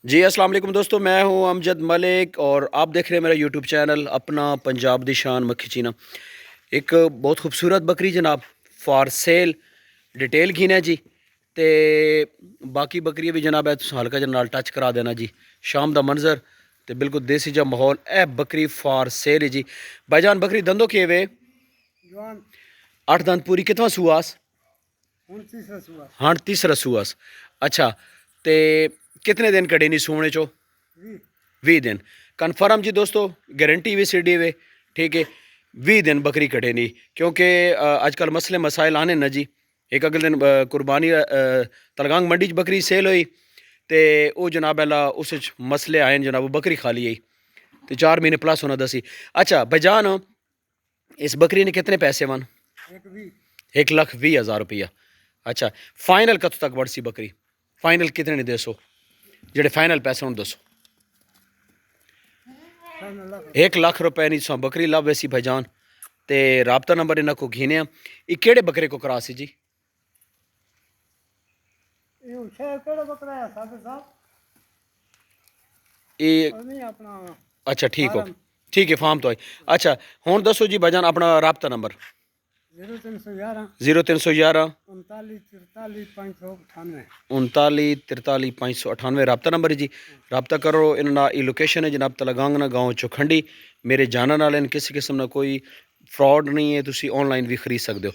जी अस्सलाम वालेकुम दोस्तों, मैं हूं अमजद मलिक और आप देख रहे हैं मेरा यूट्यूब चैनल अपना पंजाब दी शान मक्खी चीना। एक बहुत खूबसूरत बकरी जनाब फॉर सेल डिटेल घीना जी। ते बाकी बकरी भी जनाब है हल्का जहा नाल टच करा देना जी। शाम का मंजर तो बिल्कुल देसी जहा माहौल। ए बकरी फॉर सेल है जी। भाईजान बकरी दंदो के वे 8 दंद पूरी कितवा सुआस? हाँ तीसरा सुआस। अच्छा तो कितने दिन कड़े नहीं सोने चो? 20 दिन कन्फर्म जी दोस्तों, गारंटी भी सी डी वे ठीक है। 20 दिन बकरी कटे नहीं क्योंकि अजकल मसले मसाइल आने न जी। एक अगले दिन कुर्बानी तलगांग मंडी च बकरी सेल हुई तो वह जनाब अल्लाह उस मसले आए जनाब वो बकरी खाली आई तो 4 महीने प्लस होना दसी। अच्छा भाईजान इस बकरी ने कितने पैसे वन? 1,20,000 रुपया। अच्छा फाइनल कद तक बढ़ सी बकरी? फाइनल कितने ने दसो जेडे फाइनल पैसे हूँ दसो? 1 लाख रुपए नहीं सौ बकरी लव वैसी भाईजान। तो राबता नंबर इन्हों को घीने ये केड़े बकरे को करा सी जी? ये अच्छा ठीक हो ठीक है फार्म तो है। अच्छा हूँ दसो जी भाईजान अपना राबता नंबर? 0311 39 598 राबता नंबर है जी। राबता करो। इन्होंने ये लोकेशन है जनाब तलगांग ना गाँव चौखंडी। मेरे जानने वाले किसी किस्म का कोई फ्रॉड नहीं है, तुसी ऑनलाइन भी खरीद सकते हो।